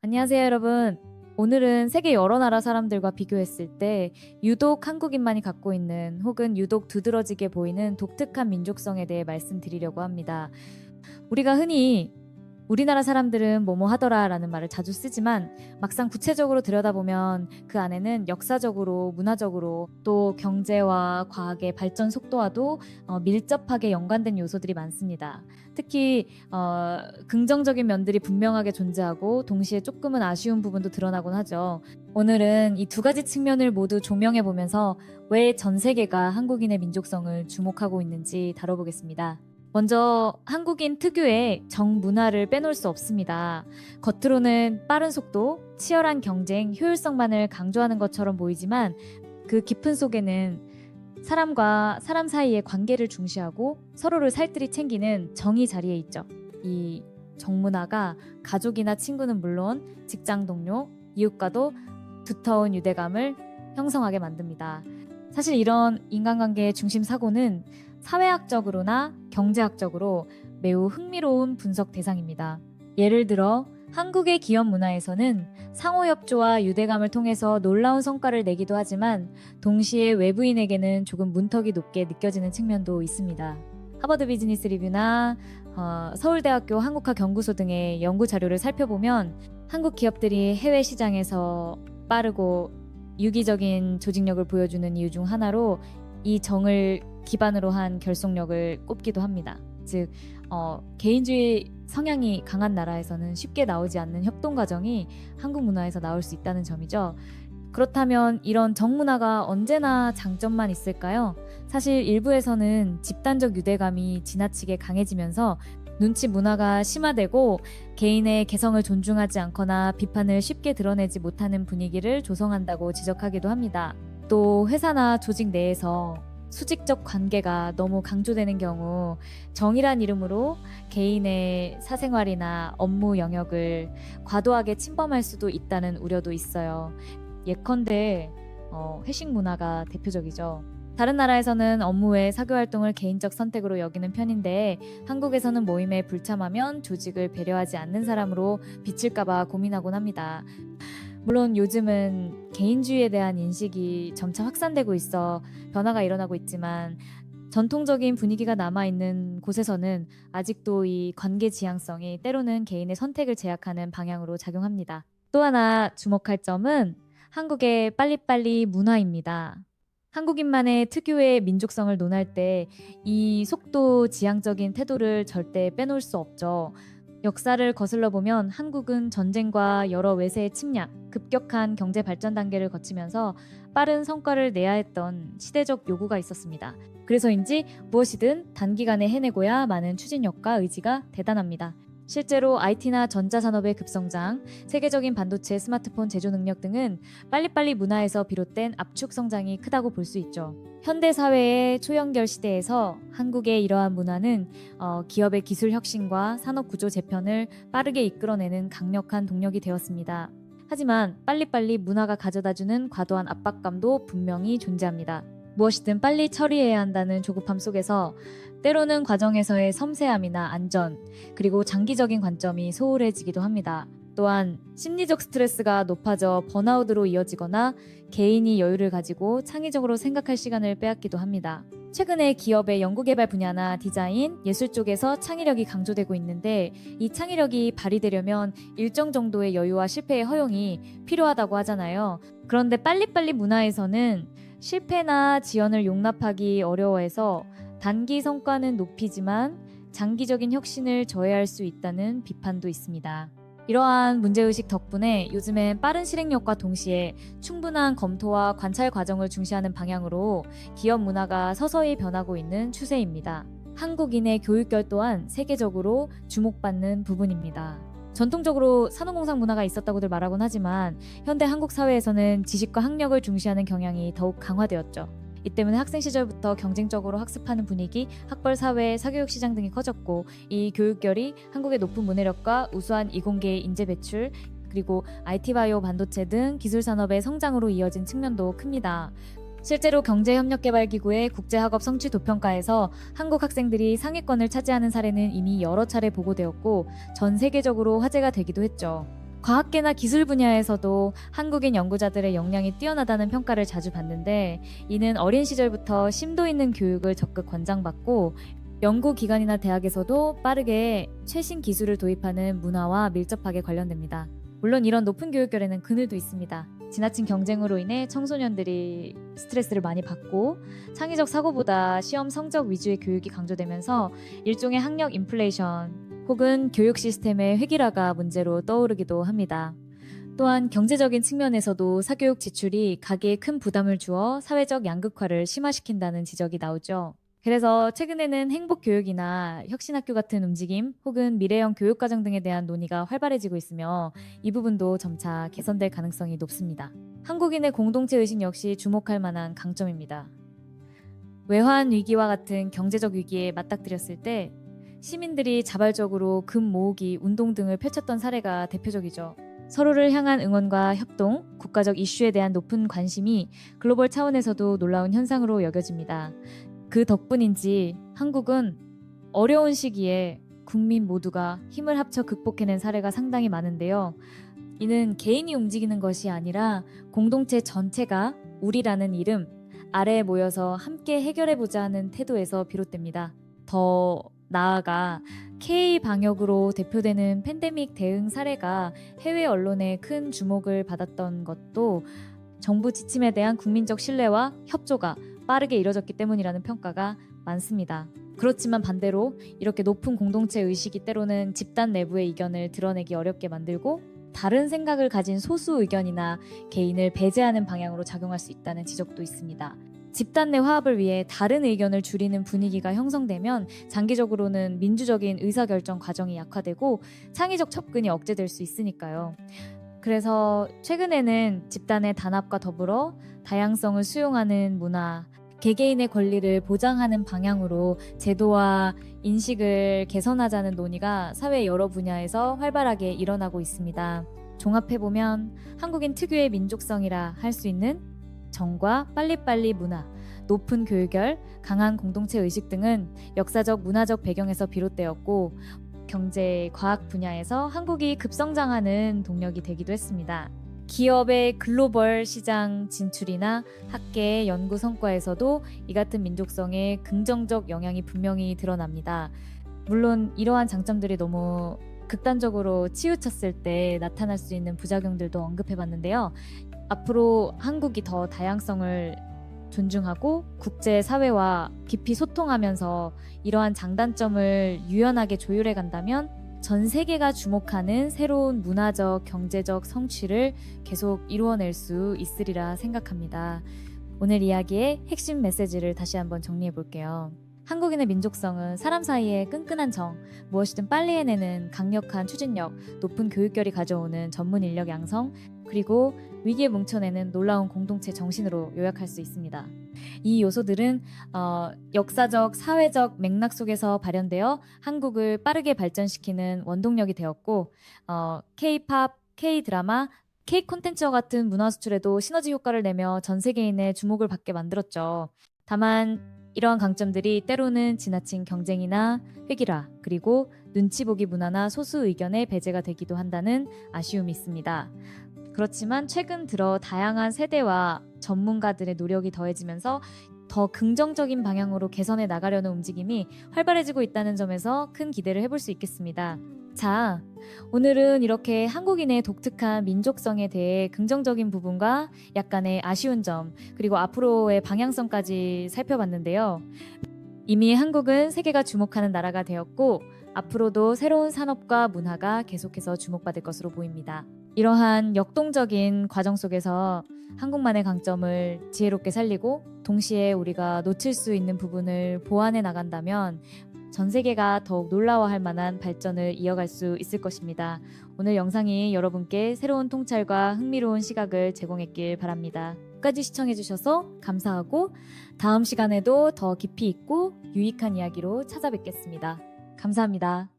안녕하세요, 여러분. 오늘은 세계 여러 나라 사람들과 비교했을 때 유독 한국인만이 갖고 있는 혹은 유독 두드러지게 보이는 독특한 민족성에 대해 말씀드리려고 합니다. 우리가 흔히 우리나라 사람들은 뭐뭐 하더라 라는 말을 자주 쓰지만 막상 구체적으로 들여다보면 그 안에는 역사적으로, 문화적으로 또 경제와 과학의 발전 속도와도 밀접하게 연관된 요소들이 많습니다. 특히 긍정적인 면들이 분명하게 존재하고 동시에 조금은 아쉬운 부분도 드러나곤 하죠. 오늘은 이 두 가지 측면을 모두 조명해 보면서 왜 전 세계가 한국인의 민족성을 주목하고 있는지 다뤄보겠습니다. 먼저 한국인 특유의 정문화를 빼놓을 수 없습니다. 겉으로는 빠른 속도, 치열한 경쟁, 효율성만을 강조하는 것처럼 보이지만 그 깊은 속에는 사람과 사람 사이의 관계를 중시하고 서로를 살뜰히 챙기는 정이 자리에 있죠. 이 정문화가 가족이나 친구는 물론 직장 동료, 이웃과도 두터운 유대감을 형성하게 만듭니다. 사실 이런 인간관계의 중심 사고는 사회학적으로나 경제학적으로 매우 흥미로운 분석 대상입니다. 예를 들어 한국의 기업 문화에서는 상호협조와 유대감을 통해서 놀라운 성과를 내기도 하지만 동시에 외부인에게는 조금 문턱이 높게 느껴지는 측면도 있습니다. 하버드 비즈니스 리뷰나 서울대학교 한국화 연구소 등의 연구 자료를 살펴보면 한국 기업들이 해외 시장에서 빠르고 유기적인 조직력을 보여주는 이유 중 하나로 이 정을 기반으로 한 결속력을 꼽기도 합니다. 즉 개인주의 성향이 강한 나라에서는 쉽게 나오지 않는 협동 과정이 한국 문화에서 나올 수 있다는 점이죠. 그렇다면 이런 정문화가 언제나 장점만 있을까요? 사실 일부에서는 집단적 유대감이 지나치게 강해지면서 눈치 문화가 심화되고 개인의 개성을 존중하지 않거나 비판을 쉽게 드러내지 못하는 분위기를 조성한다고 지적하기도 합니다. 또 회사나 조직 내에서 수직적 관계가 너무 강조되는 경우 정의란 이름으로 개인의 사생활이나 업무 영역을 과도하게 침범할 수도 있다는 우려도 있어요. 예컨대 회식 문화가 대표적이죠. 다른 나라에서는 업무 외 사교활동을 개인적 선택으로 여기는 편인데 한국에서는 모임에 불참하면 조직을 배려하지 않는 사람으로 비칠까봐 고민하곤 합니다. 물론 요즘은 개인주의에 대한 인식이 점차 확산되고 있어 변화가 일어나고 있지만 전통적인 분위기가 남아있는 곳에서는 아직도 이 관계 지향성이 때로는 개인의 선택을 제약하는 방향으로 작용합니다. 또 하나 주목할 점은 한국의 빨리빨리 문화입니다. 한국인만의 특유의 민족성을 논할 때 이 속도 지향적인 태도를 절대 빼놓을 수 없죠. 역사를 거슬러 보면 한국은 전쟁과 여러 외세의 침략, 급격한 경제 발전 단계를 거치면서 빠른 성과를 내야 했던 시대적 요구가 있었습니다. 그래서인지 무엇이든 단기간에 해내고야 많은 추진력과 의지가 대단합니다. 실제로 IT나 전자산업의 급성장, 세계적인 반도체, 스마트폰 제조 능력 등은 빨리빨리 문화에서 비롯된 압축 성장이 크다고 볼 수 있죠. 현대 사회의 초연결 시대에서 한국의 이러한 문화는 기업의 기술 혁신과 산업 구조 재편을 빠르게 이끌어내는 강력한 동력이 되었습니다. 하지만 빨리빨리 문화가 가져다주는 과도한 압박감도 분명히 존재합니다. 무엇이든 빨리 처리해야 한다는 조급함 속에서 때로는 과정에서의 섬세함이나 안전, 그리고 장기적인 관점이 소홀해지기도 합니다. 또한 심리적 스트레스가 높아져 번아웃으로 이어지거나 개인이 여유를 가지고 창의적으로 생각할 시간을 빼앗기도 합니다. 최근에 기업의 연구개발 분야나 디자인, 예술 쪽에서 창의력이 강조되고 있는데 이 창의력이 발휘되려면 일정 정도의 여유와 실패의 허용이 필요하다고 하잖아요. 그런데 빨리빨리 문화에서는 실패나 지연을 용납하기 어려워해서 단기 성과는 높이지만 장기적인 혁신을 저해할 수 있다는 비판도 있습니다. 이러한 문제의식 덕분에 요즘엔 빠른 실행력과 동시에 충분한 검토와 관찰 과정을 중시하는 방향으로 기업 문화가 서서히 변하고 있는 추세입니다. 한국인의 교육결 또한 세계적으로 주목받는 부분입니다. 전통적으로 산업공상 문화가 있었다고들 말하곤 하지만 현대 한국 사회에서는 지식과 학력을 중시하는 경향이 더욱 강화되었죠. 이 때문에 학생 시절부터 경쟁적으로 학습하는 분위기, 학벌 사회, 사교육 시장 등이 커졌고 이 교육결이 한국의 높은 문해력과 우수한 이공계의 인재 배출, 그리고 IT 바이오 반도체 등 기술 산업의 성장으로 이어진 측면도 큽니다. 실제로 경제협력개발기구의 국제학업 성취 도평가에서 한국 학생들이 상위권을 차지하는 사례는 이미 여러 차례 보고되었고 전 세계적으로 화제가 되기도 했죠. 과학계나 기술 분야에서도 한국인 연구자들의 역량이 뛰어나다는 평가를 자주 받는데, 이는 어린 시절부터 심도 있는 교육을 적극 권장받고 연구기관이나 대학에서도 빠르게 최신 기술을 도입하는 문화와 밀접하게 관련됩니다. 물론 이런 높은 교육열에는 그늘도 있습니다. 지나친 경쟁으로 인해 청소년들이 스트레스를 많이 받고 창의적 사고보다 시험 성적 위주의 교육이 강조되면서 일종의 학력 인플레이션 혹은 교육 시스템의 획일화가 문제로 떠오르기도 합니다. 또한 경제적인 측면에서도 사교육 지출이 가계에 큰 부담을 주어 사회적 양극화를 심화시킨다는 지적이 나오죠. 그래서 최근에는 행복교육이나 혁신학교 같은 움직임 혹은 미래형 교육과정 등에 대한 논의가 활발해지고 있으며 이 부분도 점차 개선될 가능성이 높습니다. 한국인의 공동체 의식 역시 주목할 만한 강점입니다. 외환 위기와 같은 경제적 위기에 맞닥뜨렸을 때 시민들이 자발적으로 금 모으기 운동 등을 펼쳤던 사례가 대표적이죠. 서로를 향한 응원과 협동, 국가적 이슈에 대한 높은 관심이 글로벌 차원에서도 놀라운 현상으로 여겨집니다. 그 덕분인지 한국은 어려운 시기에 국민 모두가 힘을 합쳐 극복해낸 사례가 상당히 많은데요. 이는 개인이 움직이는 것이 아니라 공동체 전체가 우리라는 이름 아래에 모여서 함께 해결해보자 하는 태도에서 비롯됩니다. 더 나아가 K-방역으로 대표되는 팬데믹 대응 사례가 해외 언론에 큰 주목을 받았던 것도 정부 지침에 대한 국민적 신뢰와 협조가 빠르게 이뤄졌기 때문이라는 평가가 많습니다. 그렇지만 반대로 이렇게 높은 공동체 의식이 때로는 집단 내부의 이견을 드러내기 어렵게 만들고 다른 생각을 가진 소수 의견이나 개인을 배제하는 방향으로 작용할 수 있다는 지적도 있습니다. 집단 내 화합을 위해 다른 의견을 줄이는 분위기가 형성되면 장기적으로는 민주적인 의사결정 과정이 약화되고 창의적 접근이 억제될 수 있으니까요. 그래서 최근에는 집단의 단합과 더불어 다양성을 수용하는 문화, 개개인의 권리를 보장하는 방향으로 제도와 인식을 개선하자는 논의가 사회 여러 분야에서 활발하게 일어나고 있습니다. 종합해보면 한국인 특유의 민족성이라 할 수 있는 정과 빨리빨리 문화, 높은 교육열, 강한 공동체 의식 등은 역사적 문화적 배경에서 비롯되었고 경제, 과학 분야에서 한국이 급성장하는 동력이 되기도 했습니다. 기업의 글로벌 시장 진출이나 학계 연구 성과에서도 이 같은 민족성의 긍정적 영향이 분명히 드러납니다. 물론 이러한 장점들이 너무 극단적으로 치우쳤을 때 나타날 수 있는 부작용들도 언급해봤는데요. 앞으로 한국이 더 다양성을 존중하고 국제사회와 깊이 소통하면서 이러한 장단점을 유연하게 조율해 간다면 전 세계가 주목하는 새로운 문화적, 경제적 성취를 계속 이루어낼 수 있으리라 생각합니다. 오늘 이야기의 핵심 메시지를 다시 한번 정리해 볼게요. 한국인의 민족성은 사람 사이의 끈끈한 정, 무엇이든 빨리 해내는 강력한 추진력, 높은 교육열이 가져오는 전문 인력 양성, 그리고 위기에 뭉쳐내는 놀라운 공동체 정신으로 요약할 수 있습니다. 이 요소들은 역사적, 사회적 맥락 속에서 발현되어 한국을 빠르게 발전시키는 원동력이 되었고 K-팝, K-드라마, K-콘텐츠와 같은 문화 수출에도 시너지 효과를 내며 전 세계인의 주목을 받게 만들었죠. 다만 이러한 강점들이 때로는 지나친 경쟁이나 획일화, 그리고 눈치 보기 문화나 소수 의견의 배제가 되기도 한다는 아쉬움이 있습니다. 그렇지만 최근 들어 다양한 세대와 전문가들의 노력이 더해지면서 더 긍정적인 방향으로 개선해 나가려는 움직임이 활발해지고 있다는 점에서 큰 기대를 해볼 수 있겠습니다. 자, 오늘은 이렇게 한국인의 독특한 민족성에 대해 긍정적인 부분과 약간의 아쉬운 점, 그리고 앞으로의 방향성까지 살펴봤는데요. 이미 한국은 세계가 주목하는 나라가 되었고 앞으로도 새로운 산업과 문화가 계속해서 주목받을 것으로 보입니다. 이러한 역동적인 과정 속에서 한국만의 강점을 지혜롭게 살리고 동시에 우리가 놓칠 수 있는 부분을 보완해 나간다면 전 세계가 더욱 놀라워할 만한 발전을 이어갈 수 있을 것입니다. 오늘 영상이 여러분께 새로운 통찰과 흥미로운 시각을 제공했길 바랍니다. 끝까지 시청해주셔서 감사하고 다음 시간에도 더 깊이 있고 유익한 이야기로 찾아뵙겠습니다. 감사합니다.